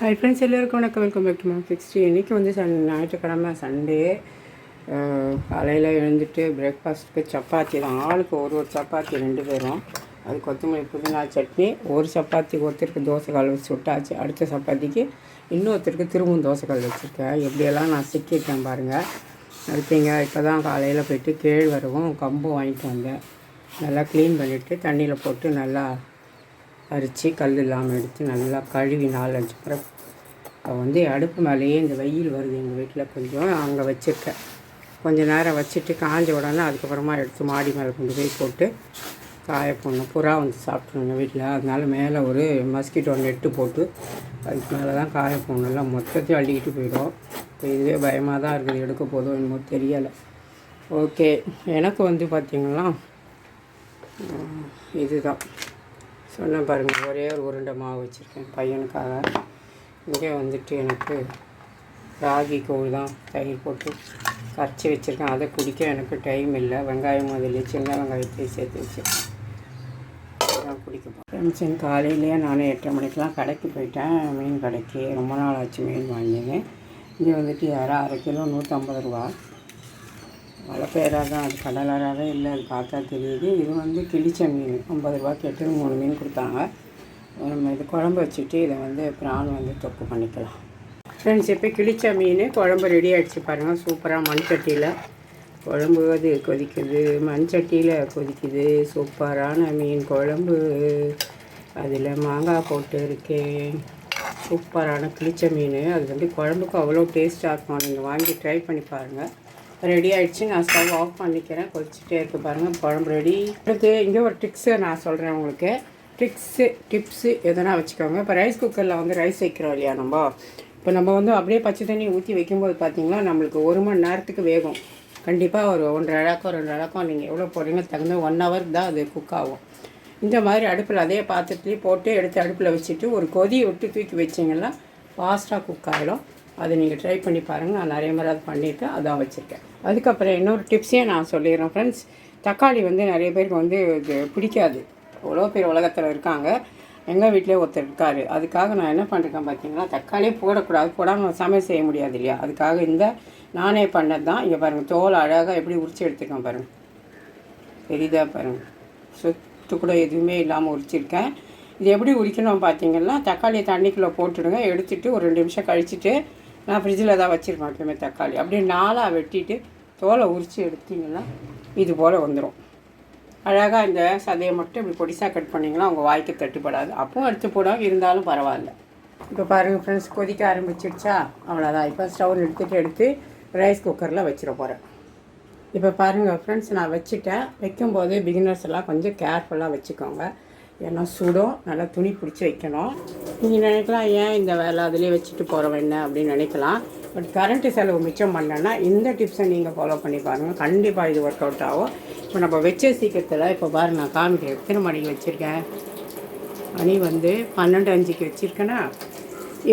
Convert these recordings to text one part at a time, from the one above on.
Hi friends, எல்லோருக்கும் வணக்கம். Welcome back to my 60. இன்றைக்கி வந்து ஞாயிற்றுக்கிழமை சண்டே. காலையில் எழுந்துட்டு பிரேக்ஃபாஸ்ட்டுக்கு சப்பாத்தி தான். ஆளுக்கு ஒரு சப்பாத்தி 2 பேரும். அது கொத்தமல்லி புதினா சட்னி. ஒரு சப்பாத்தி ஒருத்தருக்கு தோசைக்கால் வச்சு விட்டாச்சு. அடுத்த சப்பாத்திக்கு இன்னொருத்தருக்கு திரும்பவும் தோசைக்கால் வச்சுருக்கேன். எப்படியெல்லாம் நான் சிக்கிட்டேன் பாருங்கள். அடுத்தீங்க இப்போ தான் காலையில் போய்ட்டு கேழ்வரகும் கம்பும் வாங்கிட்டு வந்தேன். நல்லா க்ளீன் பண்ணிவிட்டு தண்ணியில் போட்டு நல்லா அரித்து கல் இல்லாமல் எடுத்து நல்லா கழுவி 4-5 முறை வந்து அடுப்பு மேலேயே இந்த வெயில் வருது எங்கள் வீட்டில் கொஞ்சம் அங்கே வச்சுருக்கேன். கொஞ்சம் நேரம் வச்சுட்டு காஞ்ச உடனே அதுக்கப்புறமா எடுத்து மாடி மேலே கொண்டு போய் போட்டு காய போடணும். புறா வந்து சாப்பிட்ருங்க வீட்டில். அதனால மேலே ஒரு மஸ்கிட்டோ நெட்டு போட்டு அதுக்கு மேலே தான் காய போடணும். எல்லாம் மொத்தத்தையும் அள்ளிக்கிட்டு போயிடும். இப்போ இதுவே பயமாக தான் இருக்குது, எடுக்க போதும் என்னமோ தெரியலை. ஓகே, எனக்கு வந்து பார்த்திங்கன்னா இதுதான் சொன்னேன் பாருங்கள். ஒரே ஒரு உருண்டை மாவு வச்சுருக்கேன் பையனுக்காக. இங்கே வந்துட்டு எனக்கு ராகி கூழ் தான் தயிர் போட்டு கரைச்சி வச்சுருக்கேன். அதை குடிக்க எனக்கு டைம் இல்லை. வெங்காயம் அதில் சின்ன வெங்காயத்தை சேர்த்து வச்சுருக்கேன். அதான் குடிக்க போகிறேன். காலையிலேயே நான் 8:30 மணிக்கெலாம் கடைக்கு போயிட்டேன். மீன் கடைக்கு. ரொம்ப நாள் ஆச்சு மீன் வாங்கினேன். இங்கே வந்துட்டு 1/2 கிலோ 150 ரூபா. வளப்பேராக தான், அது கடலராகவே இல்லை, அது பார்த்தா தெரியுது. இது வந்து கிழிச்ச மீன் 50 ரூபா கேட்டு 3 மீன் கொடுத்தாங்க. நம்ம இது குழம்பு வச்சுட்டு இதை வந்து ப்ரான் வந்து தொக்கு பண்ணிக்கலாம். ஃப்ரெண்ட்ஸ், இப்போ கிழிச்ச மீன் குழம்பு ரெடி ஆகிடுச்சு பாருங்கள். சூப்பராக மண் சட்டியில் குழம்பு அது கொதிக்குது. மண் சட்டியில் கொதிக்குது. சூப்பரான மீன் குழம்பு. அதில் மாங்காய் போட்டு இருக்கேன். சூப்பரான கிழிச்ச மீன். அது வந்து குழம்புக்கு அவ்வளோ டேஸ்ட்டாக இருக்கும். நீங்கள் வாங்கி ட்ரை பண்ணி பாருங்கள். ரெடி ஆகிடுச்சு. நான் ஸ்டவ் ஆஃப் பண்ணிக்கிறேன். கொதிச்சுட்டே இருக்குது பாருங்கள். குழம்பு ரெடி. அடுத்து இங்கே ஒரு டிப்ஸு நான் சொல்கிறேன் உங்களுக்கு. டிப்ஸு எதனா வச்சுக்கோங்க. இப்போ ரைஸ் குக்கரில் வந்து ரைஸ் வைக்கிறோம் இல்லையா நம்ம. இப்போ நம்ம வந்து அப்படியே பச்சை தண்ணி ஊற்றி வைக்கும்போது பார்த்திங்கன்னா நம்மளுக்கு 1 மணி நேரத்துக்கு வேகும். கண்டிப்பாக ஒரு 1.5 இலக்கம் 2 இலக்கம் நீங்கள் எவ்வளோ போடுறீங்க தகுந்த 1 ஹவருக்கு தான் அது குக் ஆகும். இந்த மாதிரி அடுப்பில் அதே பாத்திரத்துலேயும் போட்டு எடுத்து அடுப்பில் வச்சுட்டு ஒரு கொதி விட்டு தூக்கி வச்சிங்கன்னா ஃபாஸ்ட்டாக குக் ஆகிடும். அதை நீங்கள் ட்ரை பண்ணி பாருங்கள். நான் நிறைய முறை அது பண்ணிவிட்டு அதான் வச்சுருக்கேன். அதுக்கப்புறம் இன்னொரு டிப்ஸையும் நான் சொல்லிடுறேன் ஃப்ரெண்ட்ஸ். தக்காளி வந்து நிறைய பேருக்கு வந்து இது பிடிக்காது. அவ்வளோ பேர் உலகத்தில் இருக்காங்க. எங்கள் வீட்டிலே ஒருத்தர் இருக்கார். அதுக்காக நான் என்ன பண்ணுறேன் பார்த்தீங்கன்னா, தக்காளியே போடக்கூடாது. போடாமல் சமையல் செய்ய முடியாது இல்லையா. அதுக்காக இந்த நானே பண்ணது தான். இங்கே பாருங்கள், தோல் அழகாக எப்படி உரிச்சு எடுத்துருக்கேன் பாருங்கள். பெரிதாக பாருங்கள், சொத்து கூட எதுவுமே இல்லாமல் உரிச்சிருக்கேன். இது எப்படி உரிக்கணும் பார்த்தீங்கன்னா, தக்காளியை தண்ணிக்குள்ளே போட்டுடுங்க. எடுத்துகிட்டு ஒரு 2 நிமிஷம் கழிச்சிட்டு நான் ஃப்ரிட்ஜில் தான் வச்சுருக்கேன் எப்பவுமே தக்காளி. அப்படியே 4ஆக வெட்டிட்டு தோலை உரித்து எடுத்திங்கன்னா இது போல் வந்துடும். அழகாக இந்த சதையை மட்டும் இப்படி பொடிசாக கட் பண்ணிங்கன்னா உங்கள் வாய்க்கு தட்டுப்படாது. அப்பவும் எடுத்து போடாமல் இருந்தாலும் பரவாயில்ல. இப்போ பாருங்கள் ஃப்ரெண்ட்ஸ், கொதிக்க ஆரம்பிச்சிடுச்சா. அவ்வளோதான். இப்போ ஸ்டவ் எடுத்து ரைஸ் குக்கரில் வச்சிட போகிறேன். இப்போ பாருங்கள் ஃப்ரெண்ட்ஸ், நான் வச்சுட்டேன். வைக்கும்போது பிகினர்ஸ் எல்லாம் கொஞ்சம் கேர்ஃபுல்லாக வச்சுக்கோங்க. ஏன்னா சுடும், நல்லா துணி பிடிச்சி வைக்கணும். நீங்கள் நினைக்கலாம், ஏன் இந்த வேலை அதிலே வச்சுட்டு போகிறோம் என்ன அப்படின்னு நினைக்கலாம். பட் கரண்ட்டு செலவு மிச்சம் பண்ணேன்னா இந்த டிப்ஸை நீங்கள் ஃபாலோ பண்ணி பாருங்கள். கண்டிப்பாக இது ஒர்க் அவுட் ஆகும். இப்போ நம்ம வச்ச சீக்கிரத்தில் இப்போ பாருங்கள், நான் காமிக்கிறேன் எத்தனை மணிக்கு வச்சுருக்கேன். மணி வந்து 12:05 வச்சுருக்கேன்னா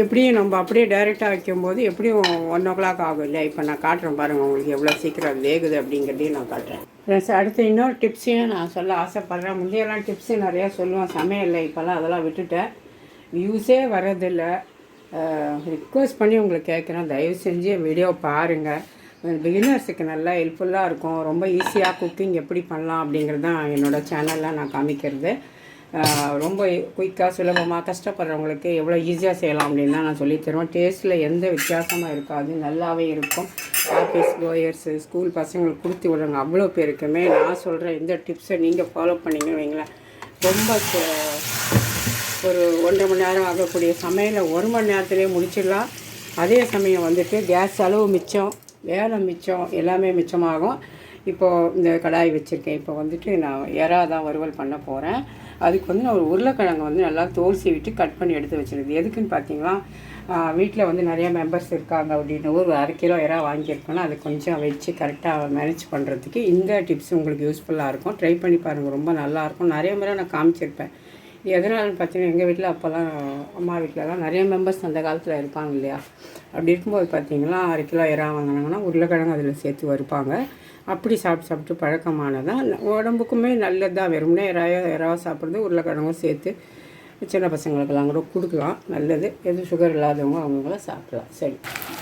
எப்படியும் நம்ம அப்படியே டைரெக்டாக வைக்கும்போது எப்படியும் 1 o'clock ஆகும் இல்லை. இப்போ நான் காட்டுறேன் பாருங்கள் உங்களுக்கு எவ்வளோ சீக்கிரம் அது வேகுது அப்படிங்கிறதையும் நான் காட்டுறேன். ஃப்ரெண்ட்ஸ், அடுத்து இன்னொரு டிப்ஸையும் நான் சொல்ல ஆசைப்பட்றேன். முந்தையெல்லாம் டிப்ஸு நிறையா சொல்லுவேன் சமையலில். இப்போல்லாம் அதெல்லாம் விட்டுட்டேன். வியூஸே வர்றதில்லை. ரிக்வெஸ்ட் பண்ணி உங்களுக்கு கேட்குறேன், தயவு செஞ்சு வீடியோ பாருங்கள். பிகினர்ஸுக்கு நல்லா ஹெல்ப்ஃபுல்லாக இருக்கும். ரொம்ப ஈஸியாக குக்கிங் எப்படி பண்ணலாம் அப்படிங்கிறது தான் என்னோடய சேனலில் நான் காமிக்கிறது. ரொம்ப குயிக்காக சுலபமாக கஷ்டப்படுறவங்களுக்கு எவ்வளோ ஈஸியாக செய்யலாம் அப்படின்னு தான் நான் சொல்லித்தருவேன். டேஸ்ட்டில் எந்த வித்தியாசமாக இருக்காது, நல்லாவே இருக்கும். ஆஃபீஸ் கோயர்ஸு ஸ்கூல் பசங்களுக்கு கொடுத்து விடுறாங்க. அவ்வளோ பேருக்குமே நான் சொல்கிறேன் இந்த டிப்ஸை நீங்கள் ஃபாலோ பண்ணிங்கன்னு வைங்களேன். ரொம்ப ஒரு 1.5 மணி நேரம் ஆகக்கூடிய சமையலை 1 மணி நேரத்துலேயே முடிச்சிடலாம். அதே சமயம் வந்துட்டு கேஸ் செலவு மிச்சம், வேலை மிச்சம், எல்லாமே மிச்சமாகும். இப்போது இந்த கடாய் வச்சுருக்கேன். இப்போ வந்துட்டு நான் எறா தான் வறுவல் பண்ண போகிறேன். அதுக்கு வந்து நான் ஒரு உருளைக்கிழங்கு வந்து நல்லா தோல் சீவிட்டு கட் பண்ணி எடுத்து வச்சுருது. எதுக்குன்னு பார்த்தீங்கன்னா, வீட்டில் வந்து நிறையா மெம்பர்ஸ் இருக்காங்க அப்படின்னு ஒரு 1/2 கிலோ எறா வாங்கியிருக்கோன்னா அது கொஞ்சம் வச்சு கரெக்டாக மேனேஜ் பண்ணுறதுக்கு இந்த டிப்ஸ் உங்களுக்கு யூஸ்ஃபுல்லாக இருக்கும். ட்ரை பண்ணி பாருங்கள், ரொம்ப நல்லாயிருக்கும். நிறைய முறை நான் காமிச்சிருப்பேன். எதனாலும் பார்த்தீங்கன்னா, எங்கள் வீட்டில் அப்போல்லாம் அம்மா வீட்டிலலாம் நிறைய மெம்பர்ஸ் அந்த காலத்தில் இருப்பாங்க இல்லையா. அப்படி இருக்கும்போது பார்த்தீங்கன்னா 1/2 கிலோ எறா வாங்கினாங்கன்னா உருளைக்கிழங்கு அதில் சேர்த்து வறுப்பாங்க. அப்படி சாப்பிட்டு பழக்கமானதான். உடம்புக்குமே நல்லது தான். வெறுமனே எறாவை சாப்பிட்றது உருளைக்கிழங்கும் சேர்த்து சின்ன பசங்களுக்கெல்லாம் கூட கொடுக்கலாம், நல்லது. எது சுகர் இல்லாதவங்க அவங்களாம் சாப்பிடலாம். சரி,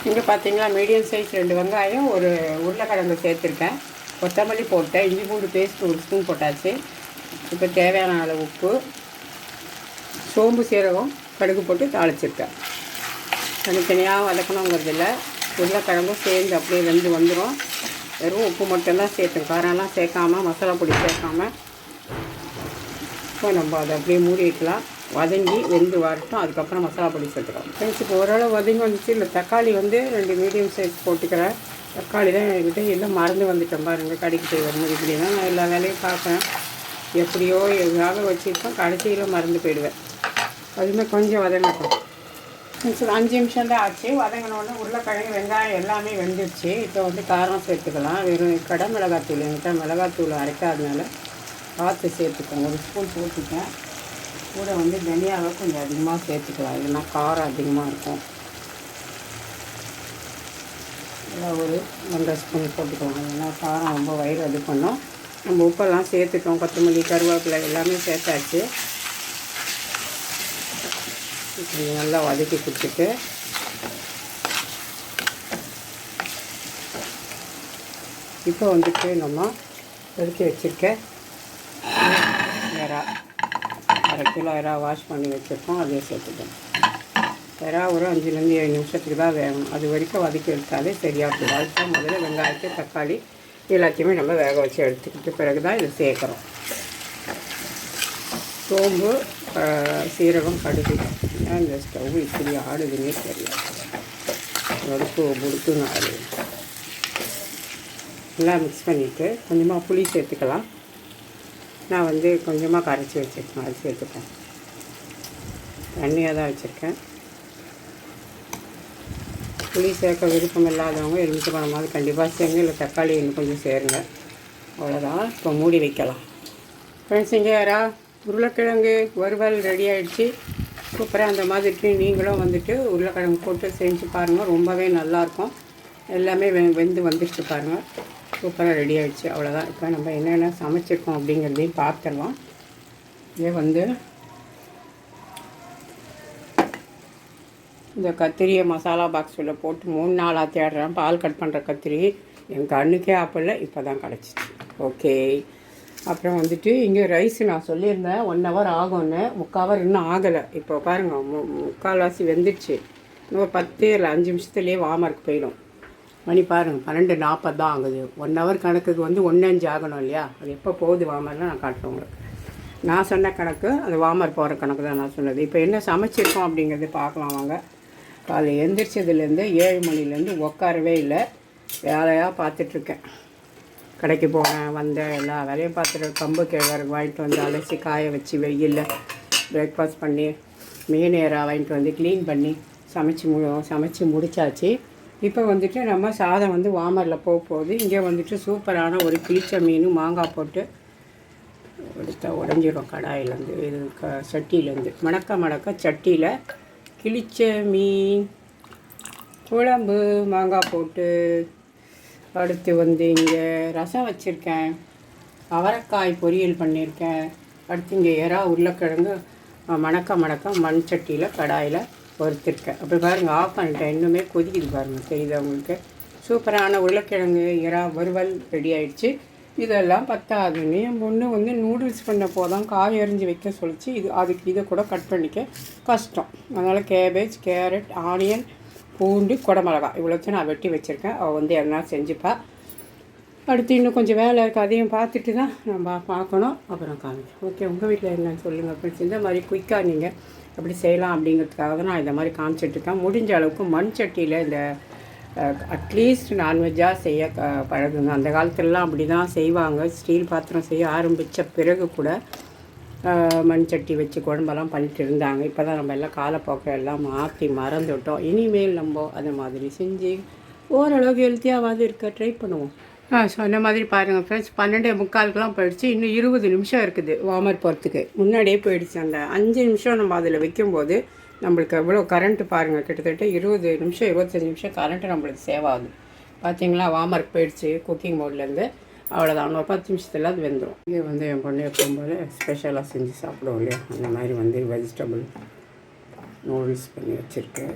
இங்கே பார்த்தீங்களா மீடியம் சைஸ் 2 வெங்காயம், ஒரு உருளைக்கிழங்கு சேர்த்துருக்கேன், கொத்தமல்லி போட்டேன், இஞ்சி பூண்டு பேஸ்ட் 1 ஸ்பூன் போட்டாச்சு. இப்போ தேவையான அளவு உப்பு, சோம்பு சீரகம் கடுகு போட்டு தாளிச்சிருக்கேன். தனித்தனியாக வதக்கணுங்கிறதில்ல, உருளைக்கிழங்கும் சேர்ந்து அப்படியே வெந்து வந்துடும். வெறும் உப்பு மட்டும்தான் சேர்த்தேன், காரம்லாம் சேர்க்காமல், மசாலா பொடி சேர்க்காமல். இப்போ நம்ம அதை அப்படியே மூடி வைக்கலாம், வதங்கி வெந்து வரட்டும். அதுக்கப்புறம் மசாலா பொடி சேர்த்துக்கலாம். ஃப்ரெண்ட்ஸ், இப்போ ஓரளவு வதங்கி வந்துச்சு. இல்லை தக்காளி வந்து 2 மீடியம் சைஸ் போட்டுக்கிறேன். தக்காளி தான் என்கிட்ட எல்லாம் மறந்து வந்துட்டேன் பாருங்கள், கடைக்கு போய் வரும்போது. இப்படி தான் நான் எல்லா வேலையும் பார்ப்பேன், எப்படியோ எதுக்காக வச்சுருப்பேன், கடைசியில் மறந்து போயிடுவேன். அதுவுமே கொஞ்சம் வதங்கட்டும். 5 நிமிஷம் தான் ஆச்சு. வதங்கினோடனே உருளைக்கிழங்கு வெங்காயம் எல்லாமே வெந்துடுச்சு. இப்போ வந்து காரம் சேர்த்துக்கலாம். வெறும் கடை மிளகாத்தூள், என்கிட்ட மிளகாத்தூள் அரைக்காதனால பார்த்து சேர்த்துக்கோங்க. 1 ஸ்பூன் போட்டுட்டேன். கூட வந்து தனியாவை கொஞ்சம் அதிகமாக சேர்த்துக்கலாம், இல்லைன்னா காரம் அதிகமாக இருக்கும். ஒரு 1.5 ஸ்பூன் போட்டுக்கலாம், ஏன்னா காரம் ரொம்ப வயிறு இது பண்ணோம். நம்ம உப்பெல்லாம் சேர்த்துட்டோம், கொத்தமல்லி கருவேப்பிலை எல்லாமே சேர்த்தாச்சு. கொஞ்சம் நல்லா வதக்கி கொடுத்துட்டு இப்போ வந்துட்டு நம்ம எடுத்து வச்சுருக்க எறா, 1/2 கிலோ எறா வாஷ் பண்ணி வச்சுருக்கோம், அதே சேர்த்துட்டோம். எறா ஒரு 5லேருந்து 7 நிமிஷத்துக்கு தான் வேகணும், அது வரைக்கும் வதக்கி எடுத்தாலே சரியாக இருக்கும். அதுக்கு முதல்ல வெங்காயத்தை தக்காளி எல்லாத்தையுமே நம்ம வேக வச்சு எடுத்துக்கிட்டு பிறகு தான் இதை சேர்க்குறோம். சோம்பு சீரகம் கடுகு. இந்த ஸ்டவ் இப்படி ஆடுதுன்னே தெரியல, முடுக்குன்னு ஆடுது. எல்லாம் மிக்ஸ் பண்ணிவிட்டு கொஞ்சமாக புளி சேர்த்துக்கலாம். நான் வந்து கொஞ்சமாக கரைச்சி வச்சுருக்கேன், அது சேர்த்துப்பேன். தண்ணியாக தான் வச்சுருக்கேன். புளி சேர்க்க விருப்பம் இல்லாதவங்க எலுமிச்சை பழமாவது கண்டிப்பாக சேருங்க, இல்லை தக்காளி இன்னும் கொஞ்சம் சேருங்க. அவ்வளோதான். இப்போ மூடி வைக்கலாம். ஃப்ரெண்ட்ஸ், இங்கே யாரா உருளைக்கிழங்கு வறுவல் ரெடி ஆகிடுச்சு. சூப்பராக அந்த மாதிரி நீங்களும் வந்துட்டு உருளைக்கிழங்கு போட்டு செஞ்சு பாருங்கள், ரொம்பவே நல்லாயிருக்கும். எல்லாமே வெந்து வந்துட்டு பாருங்கள், சூப்பராக ரெடி ஆகிடுச்சு. அவ்வளோதான். இப்போ நம்ம என்னென்ன சமைச்சிருக்கோம் அப்படிங்கிறதையும் பார்த்துடலாம். இதே வந்து இந்த கத்திரியை மசாலா பாக்ஸில் போட்டு 3 நாளாக தேடுறேன். பால் கட் பண்ணுற கத்திரி என் கண்ணுக்கே ஆப்பிள் இப்போ தான் கிடச்சிச்சு. ஓகே. அப்புறம் வந்துட்டு இங்கே ரைஸ் நான் சொல்லியிருந்தேன் 1 ஹவர் ஆகும்னு, 3/4 ஹவர் இன்னும் ஆகலை. இப்போ பாருங்கள், 3/4 வெந்துடுச்சு. இன்னும் 10 இல்லை 5 நிமிஷத்துலேயே வார்மருக்கு போயிடும். மணி பாருங்கள் 12:40 தான் ஆகுது. 1 ஹவர் கணக்குக்கு வந்து 1:05 ஆகணும் இல்லையா? அது எப்போ போகுது வார்மர்லாம் நான் காட்டுறேன் உங்களுக்கு. நான் சொன்ன கணக்கு அது வார்மர் போகிற கணக்கு தான் நான் சொன்னது. இப்போ என்ன சமைச்சிருக்கோம் அப்படிங்கிறது பார்க்கலாம் வாங்க. காலையில் எந்திரிச்சதுலேருந்து 7 மணிலேருந்து உட்காரவே இல்லை, வேலையாக பார்த்துட்ருக்கேன். கடைக்கு போனேன், வந்தேன், எல்லா வேலையும் பார்த்துட்டு கம்பு கிழங்கு வாங்கிட்டு வந்து அலசி காய வச்சு வெயிலில் பிரேக்ஃபாஸ்ட் பண்ணி மீன் ஏறா வாங்கிட்டு வந்து க்ளீன் பண்ணி சமைச்சு முடித்தாச்சு. இப்போ வந்துட்டு நம்ம சாதம் வந்து வார்மரில் போகுது. இங்கே வந்துட்டு சூப்பரான ஒரு கிழிச்ச மீன் மாங்காய் போட்டு எடுத்தா உடஞ்சிடும் கடாயிலேருந்து, இது சட்டியிலேருந்து மணக்க சட்டியில் கிழிச்ச மீன் குழம்பு மாங்காய் போட்டு. அடுத்து வந்து இங்கே ரசம் வச்சுருக்கேன், அவரைக்காய் பொரியல் பண்ணியிருக்கேன். அடுத்து இங்கே எறா உருளைக்கிழங்கு மணக்க மண் சட்டியில் கடாயில் வறுத்துருக்கேன். அப்படி பாருங்கள், ஆஃப் பண்ணிட்டேன், இன்னுமே கொதிக்குது பாருங்கள், தெரியுது உங்களுக்கு. சூப்பரான உருளைக்கிழங்கு எறா வறுவல் ரெடி ஆகிடுச்சு. இதெல்லாம் பத்தாதுன்னு என் பொண்ணு வந்து நூடுல்ஸ் பண்ண போதான் காய் அரிஞ்சு வைக்க சொல்லிச்சு. அதுக்கு இதை கூட கட் பண்ணிக்க கஷ்டம். அதனால் கேபேஜ், கேரட், ஆனியன், பூண்டு, குடமிளகா இவ்வளோத்தையும் நான் வெட்டி வச்சுருக்கேன். அவள் வந்து எதனா செஞ்சுப்பா. அடுத்து இன்னும் கொஞ்சம் வேலை இருக்குது, அதையும் பார்த்துட்டு தான் நம்ம பார்க்கணும். அப்புறம் காமிக்கிறேன். ஓகே, உங்கள் வீட்டில் என்னன்னு சொல்லுங்கள் ஃப்ரெண்ட்ஸ். இந்த மாதிரி குயிக்காக நீங்கள் எப்படி செய்யலாம் அப்படிங்கிறதுக்காக தான் நான் இந்த மாதிரி காமிச்சிட்ருக்கேன். முடிஞ்ச அளவுக்கு மண் சட்டியில் இந்த அட்லீஸ்ட் நான்வெஜ்ஜாக செய்ய பழகுங்க. அந்த காலத்துலலாம் அப்படி தான் செய்வாங்க. ஸ்டீல் பாத்திரம் செய்ய ஆரம்பித்த பிறகு கூட மண் சட்டி வச்சு குழம்பெல்லாம் பண்ணிட்டு இருந்தாங்க. இப்போ தான் நம்ம எல்லாம் காலப்போக்கை எல்லாம் மாற்றி மறந்துவிட்டோம். இனிமேல் நம்ம அதை மாதிரி செஞ்சு ஓரளவுக்கு ஹெல்த்தியாவது இருக்க ட்ரை பண்ணுவோம். சொன்ன மாதிரி பாருங்கள் ஃப்ரெண்ட்ஸ், 12:45 போயிடுச்சு. இன்னும் 20 நிமிஷம் இருக்குது வார்மர் போகிறதுக்கு. முன்னாடியே போயிடுச்சு. அந்த 5 நிமிஷம் நம்ம அதில் வைக்கும்போது நம்மளுக்கு எவ்வளோ கரண்ட்டு பாருங்கள், கிட்டத்தட்ட 20 நிமிஷம் 25 நிமிஷம் கரண்ட்டு நம்மளுக்கு சேவ் ஆகுது. பார்த்தீங்களா, வார்மருக்கு போயிடுச்சு குக்கிங் மோட்லேருந்து. அவ்வளோதான். ஒரு 10 நிமிஷத்தில் அது வெந்துடும். இது வந்து என் பொண்ணு எப்பவும் போல் ஸ்பெஷலாக செஞ்சு சாப்பிடுவோம் இல்லையா, அந்த மாதிரி வந்து வெஜிடபிள் நூடுல்ஸ் பண்ணி வச்சுருக்கேன்.